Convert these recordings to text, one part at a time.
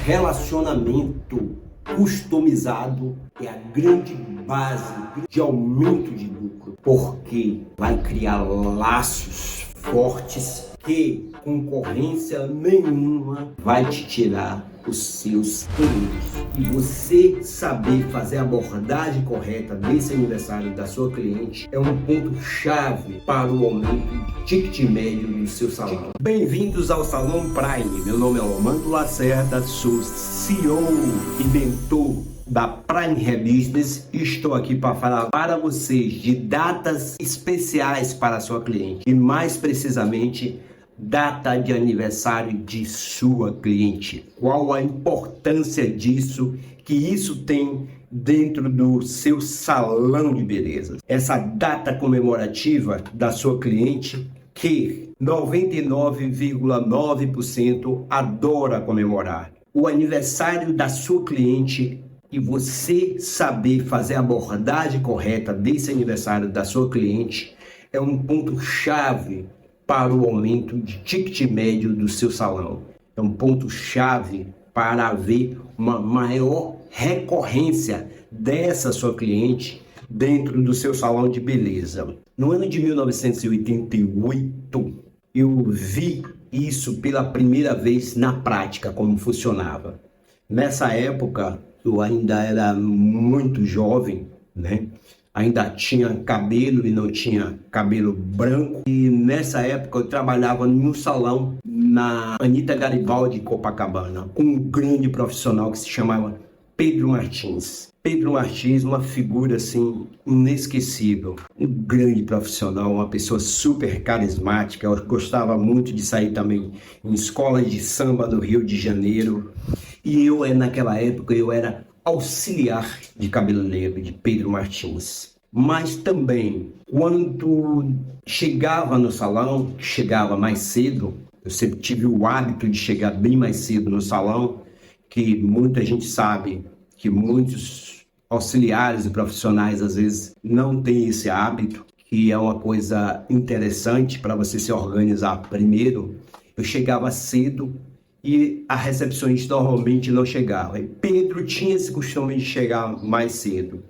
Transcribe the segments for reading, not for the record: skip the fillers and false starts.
relacionamento customizado é a grande base de aumento de lucro, porque vai criar laços fortes que concorrência nenhuma vai te tirar os seus clientes. E você saber fazer a abordagem correta desse aniversário da sua cliente é um ponto-chave para o aumento de ticket médio do seu salão. Bem-vindos ao Salão Prime. Meu nome é Romando Lacerda, sou CEO e mentor da Prime Business e estou aqui para falar para vocês de datas especiais para a sua cliente e mais precisamente data de aniversário de sua cliente. Qual a importância disso, que isso tem dentro do seu salão de beleza. Essa data comemorativa da sua cliente que 99,9% adora comemorar. O aniversário da sua cliente e você saber fazer a abordagem correta desse aniversário da sua cliente é um ponto-chave para o aumento de ticket médio do seu salão. É um ponto-chave para haver uma maior recorrência dessa sua cliente dentro do seu salão de beleza. No ano de 1988, eu vi isso pela primeira vez na prática, como funcionava. Nessa época, eu ainda era muito jovem, né? Ainda tinha cabelo e não tinha cabelo branco. E nessa época eu trabalhava em um salão na Anita Garibaldi, Copacabana, com um grande profissional que se chamava Pedro Martins. Pedro Martins, uma figura assim inesquecível, um grande profissional, uma pessoa super carismática. Eu gostava muito de sair também em escolas de samba no Rio de Janeiro. E naquela época eu era auxiliar de cabeleireiro de Pedro Martins. Mas também, quando chegava no salão, chegava mais cedo, eu sempre tive o hábito de chegar bem mais cedo no salão, que muita gente sabe que muitos auxiliares e profissionais às vezes não têm esse hábito, que é uma coisa interessante para você se organizar primeiro. Eu chegava cedo e a recepcionista normalmente não chegava. E Pedro tinha esse costume de chegar mais cedo.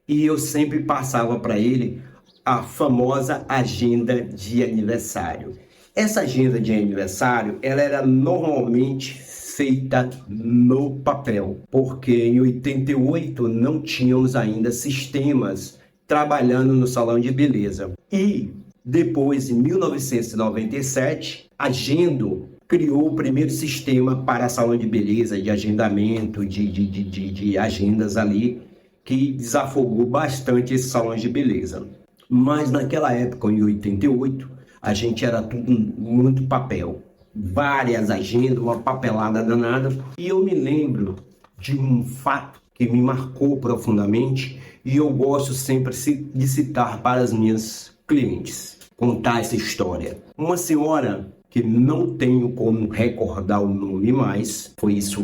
E eu sempre passava para ele a famosa agenda de aniversário. Essa agenda de aniversário, ela era normalmente feita no papel, porque em 88 não tínhamos ainda sistemas trabalhando no salão de beleza. E depois, em 1997, a Agendo criou o primeiro sistema para salão de beleza, de agendamento, de agendas ali, que desafogou bastante esses salões de beleza. Mas naquela época, em 88, a gente era tudo muito papel. Várias agendas, uma papelada danada. E eu me lembro de um fato que me marcou profundamente e eu gosto sempre de citar para as minhas clientes, contar essa história. Uma senhora que não tenho como recordar o nome mais,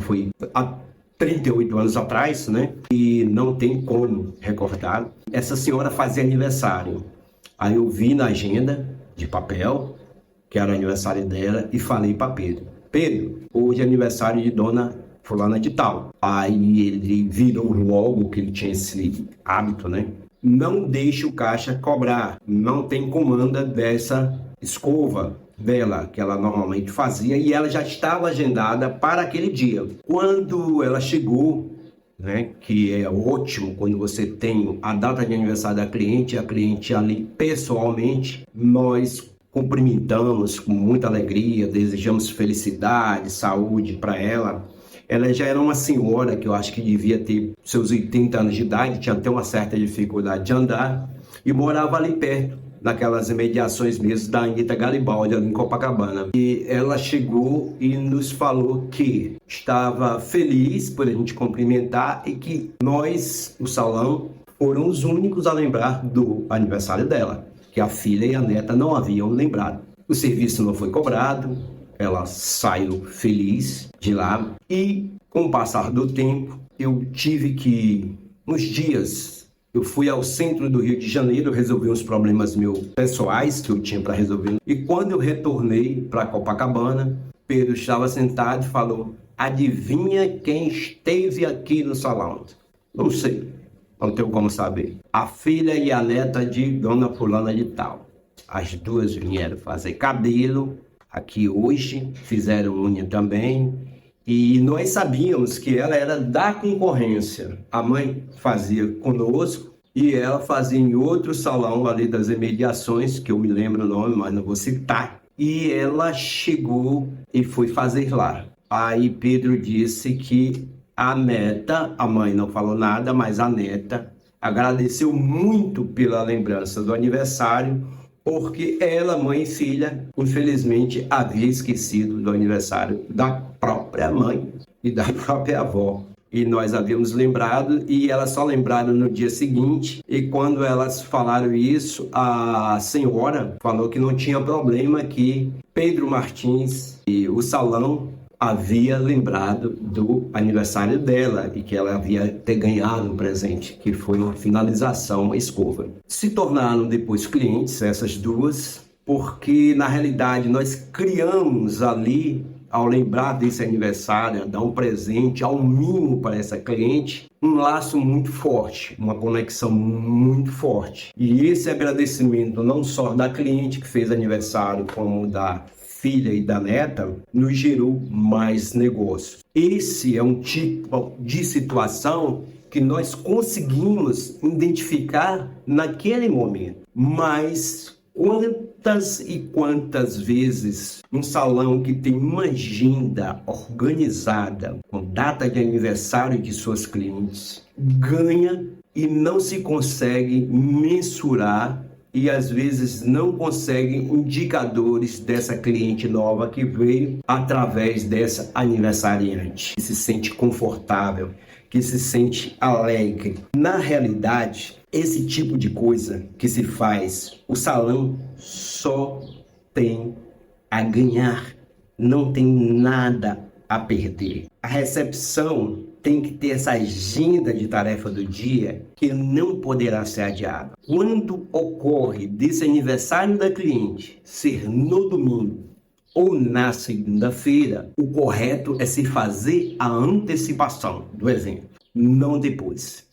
foi há 38 anos atrás, né? E não tem como recordar. Essa senhora fazia aniversário. Aí eu vi na agenda de papel que era aniversário dela e falei para Pedro: Pedro, hoje é aniversário de dona fulana de tal. Aí ele virou logo, que ele tinha esse hábito, né? Não deixe o caixa cobrar, não tem comanda dessa escova dela, que ela normalmente fazia, e ela já estava agendada para aquele dia. Quando ela chegou, né, que é ótimo quando você tem a data de aniversário da cliente, a cliente ali pessoalmente, nós cumprimentamos com muita alegria, desejamos felicidade, saúde para ela. Ela já era uma senhora que eu acho que devia ter seus 80 anos de idade, tinha até uma certa dificuldade de andar e morava ali perto, naquelas imediações mesmo da Anita Garibaldi, ali em Copacabana. E ela chegou e nos falou que estava feliz por a gente cumprimentar e que nós, o salão, foram os únicos a lembrar do aniversário dela, que a filha e a neta não haviam lembrado. O serviço não foi cobrado, ela saiu feliz de lá e, com o passar do tempo, eu tive que, uns dias, eu fui ao centro do Rio de Janeiro, resolvi uns problemas meus pessoais que eu tinha para resolver. E quando eu retornei para Copacabana, Pedro estava sentado e falou: Adivinha quem esteve aqui no salão? Não sei, não tenho como saber. A filha e a neta de Dona Fulana de Tal. As duas vieram fazer cabelo aqui hoje, fizeram unha também. E nós sabíamos que ela era da concorrência. A mãe fazia conosco e ela fazia em outro salão ali das imediações, que eu me lembro o nome, mas não vou citar. E ela chegou e foi fazer lá. Aí Pedro disse que a neta, a mãe não falou nada, mas a neta agradeceu muito pela lembrança do aniversário, porque ela, mãe e filha, infelizmente havia esquecido do aniversário da própria mãe e da própria avó. E nós havíamos lembrado, e elas só lembraram no dia seguinte. E quando elas falaram isso, a senhora falou que não tinha problema, que Pedro Martins e o salão havia lembrado do aniversário dela e que ela havia ter ganhado um presente, que foi uma finalização, uma escova. Se tornaram depois clientes, essas duas, porque na realidade nós criamos ali, ao lembrar desse aniversário, dar um presente, ao mínimo para essa cliente, um laço muito forte, uma conexão muito forte. E esse agradecimento não só da cliente que fez aniversário, como da filha e da neta, nos gerou mais negócios. Esse é um tipo de situação que nós conseguimos identificar naquele momento. Mas quantas e quantas vezes um salão que tem uma agenda organizada, com data de aniversário de suas clientes, ganha e não se consegue mensurar e às vezes não conseguem indicadores dessa cliente nova que veio através dessa aniversariante, que se sente confortável, que se sente alegre. Na realidade, esse tipo de coisa que se faz, o salão só tem a ganhar, não tem nada a perder. A recepção tem que ter essa agenda de tarefa do dia que não poderá ser adiada. Quando ocorre desse aniversário da cliente ser no domingo ou na segunda-feira, o correto é se fazer a antecipação do evento, não depois.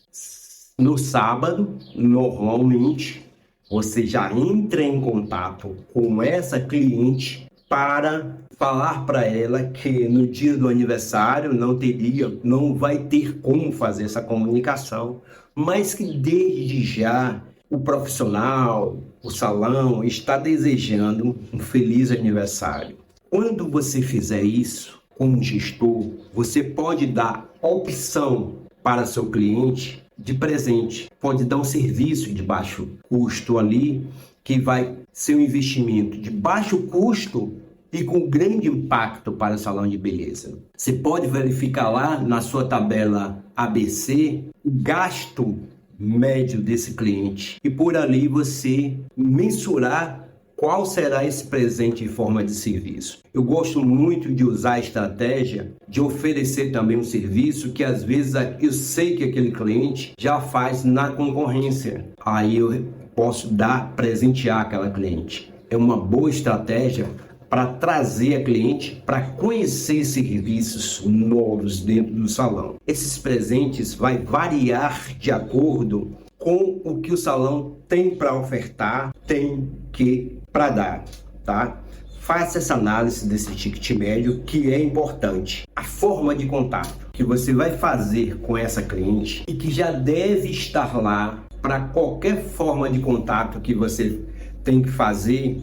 No sábado, normalmente, você já entra em contato com essa cliente para falar para ela que no dia do aniversário não vai ter como fazer essa comunicação, mas que desde já o profissional, o salão está desejando um feliz aniversário. Quando você fizer isso como gestor, você pode dar opção para seu cliente de presente, pode dar um serviço de baixo custo ali, que vai ser um investimento de baixo custo e com grande impacto para o salão de beleza. Você pode verificar lá na sua tabela ABC o gasto médio desse cliente e por ali você mensurar qual será esse presente em forma de serviço. Eu gosto muito de usar a estratégia de oferecer também um serviço que às vezes eu sei que aquele cliente já faz na concorrência. Aí eu posso presentear aquela cliente. É uma boa estratégia para trazer a cliente para conhecer serviços novos dentro do salão. Esses presentes vai variar de acordo com o que o salão tem para ofertar, tem que para dar, tá? Faça essa análise desse ticket médio, que é importante. A forma de contato que você vai fazer com essa cliente e que já deve estar lá para qualquer forma de contato que você tem que fazer,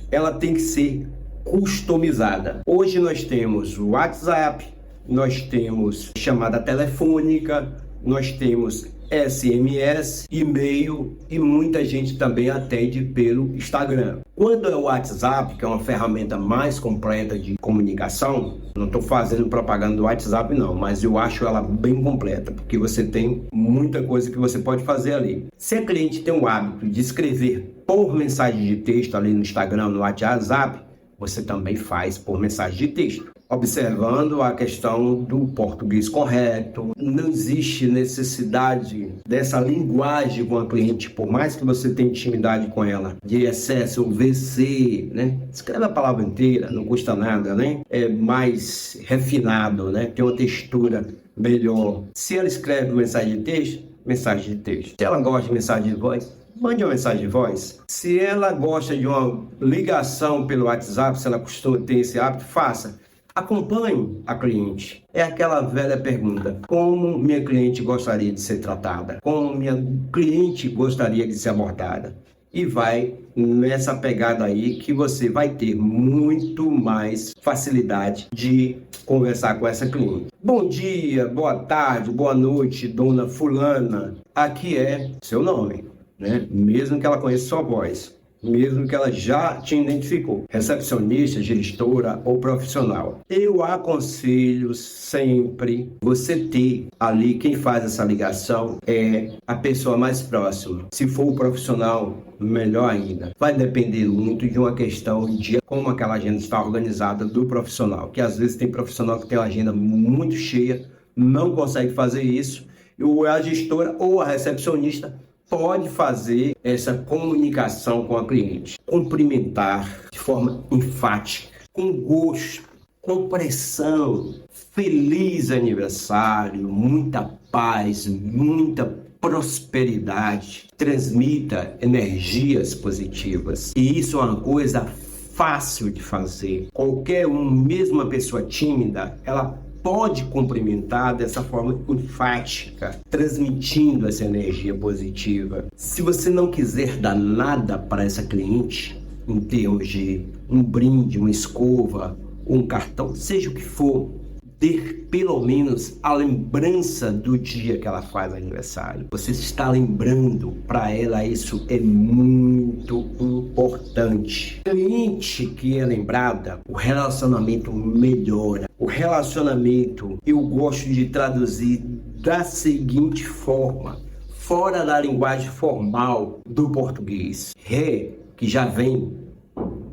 ela tem que ser customizada. Hoje nós temos o WhatsApp, nós temos chamada telefônica, nós temos SMS, e-mail e muita gente também atende pelo Instagram. Quando é o WhatsApp, que é uma ferramenta mais completa de comunicação, não estou fazendo propaganda do WhatsApp não, mas eu acho ela bem completa, porque você tem muita coisa que você pode fazer ali. Se a cliente tem o hábito de escrever por mensagem de texto ali no Instagram, no WhatsApp, você também faz por mensagem de texto. observando a questão do português correto. Não existe necessidade dessa linguagem com a cliente, por mais que você tenha intimidade com ela, de excesso, VC, né? Escreve a palavra inteira, não custa nada, né? É mais refinado, né? Tem uma textura melhor. Se ela escreve mensagem de texto, mensagem de texto. Se ela gosta de mensagem de voz, mande uma mensagem de voz. Se ela gosta de uma ligação pelo WhatsApp, se ela costuma ter esse hábito, faça. Acompanhe a cliente. É aquela velha pergunta: como minha cliente gostaria de ser tratada? Como minha cliente gostaria de ser abordada? E vai nessa pegada aí que você vai ter muito mais facilidade de conversar com essa cliente. Bom dia, boa tarde, boa noite, dona fulana. Aqui é seu nome, né? Mesmo que ela conheça sua voz, mesmo que ela já te identificou, recepcionista, gestora ou profissional. Eu aconselho sempre você ter ali quem faz essa ligação é a pessoa mais próxima. Se for o profissional, melhor ainda. Vai depender muito de uma questão de como aquela agenda está organizada do profissional, que às vezes tem profissional que tem uma agenda muito cheia, não consegue fazer isso, ou a gestora ou a recepcionista pode fazer essa comunicação com a cliente, cumprimentar de forma enfática, com gosto, com pressão, feliz aniversário, muita paz, muita prosperidade, transmita energias positivas. E isso é uma coisa fácil de fazer. Qualquer um, mesmo uma pessoa tímida, ela pode cumprimentar dessa forma enfática, transmitindo essa energia positiva. Se você não quiser dar nada para essa cliente, em termos de um brinde, uma escova, um cartão, seja o que for, ter pelo menos a lembrança do dia que ela faz aniversário. Você está lembrando para ela, isso é muito importante. Cliente que é lembrada, o relacionamento melhora. O relacionamento eu gosto de traduzir da seguinte forma, fora da linguagem formal do português. Que já vem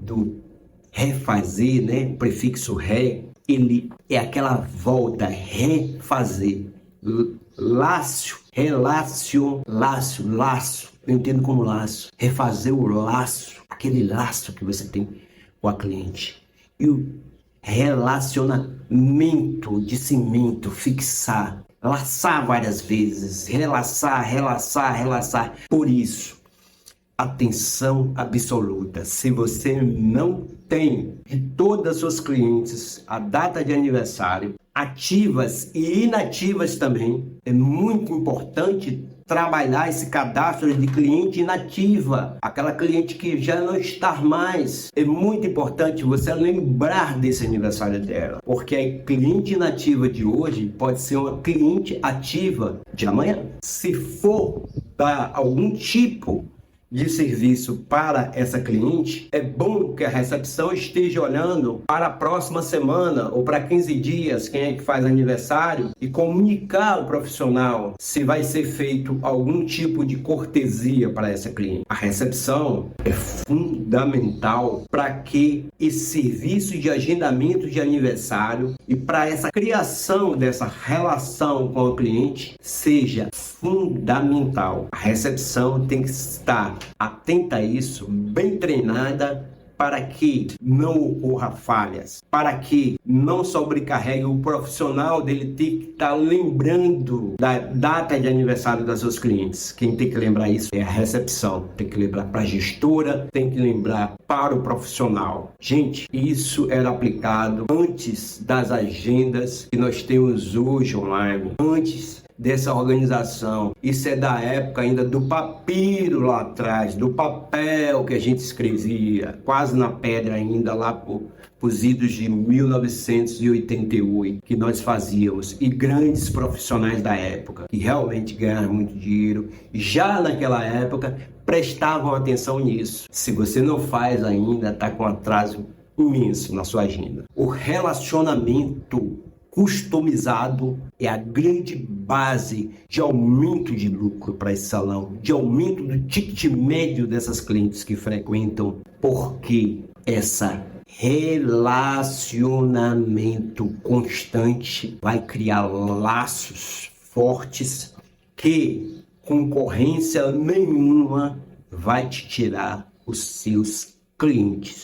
do refazer, né? O prefixo ré, ele é aquela volta, refazer. Laço, laço, eu entendo como laço. Refazer o laço, aquele laço que você tem com a cliente. E o relacionamento de cimento, fixar, laçar várias vezes, relaçar. Por isso, atenção absoluta. Se você não tem de todas as suas clientes a data de aniversário, ativas e inativas também, é muito importante trabalhar esse cadastro de cliente inativa, aquela cliente que já não está mais. É muito importante você lembrar desse aniversário dela, porque a cliente inativa de hoje pode ser uma cliente ativa de amanhã. Se for dar algum tipo de serviço para essa cliente, é bom que a recepção esteja olhando para a próxima semana ou para 15 dias, quem é que faz aniversário, e comunicar ao profissional se vai ser feito algum tipo de cortesia para essa cliente. A recepção é fundamental para que esse serviço de agendamento de aniversário e para essa criação dessa relação com o cliente seja fundamental. A recepção tem que estar atenta a isso, bem treinada, para que não ocorra falhas, para que não sobrecarregue o profissional dele ter que estar lembrando da data de aniversário das seus clientes. Quem tem que lembrar isso é a recepção, tem que lembrar para a gestora, tem que lembrar para o profissional. Gente, isso era aplicado antes das agendas que nós temos hoje online, antes dessa organização. Isso é da época ainda do papiro lá atrás, do papel que a gente escrevia, quase na pedra ainda, lá por idos de 1988, que nós fazíamos. E grandes profissionais da época, que realmente ganharam muito dinheiro, já naquela época prestavam atenção nisso. Se você não faz ainda, está com atraso imenso na sua agenda. O relacionamento customizado é a grande base de aumento de lucro para esse salão, de aumento do ticket médio dessas clientes que frequentam, porque essa Relacionamento constante vai criar laços fortes que concorrência nenhuma vai te tirar os seus clientes.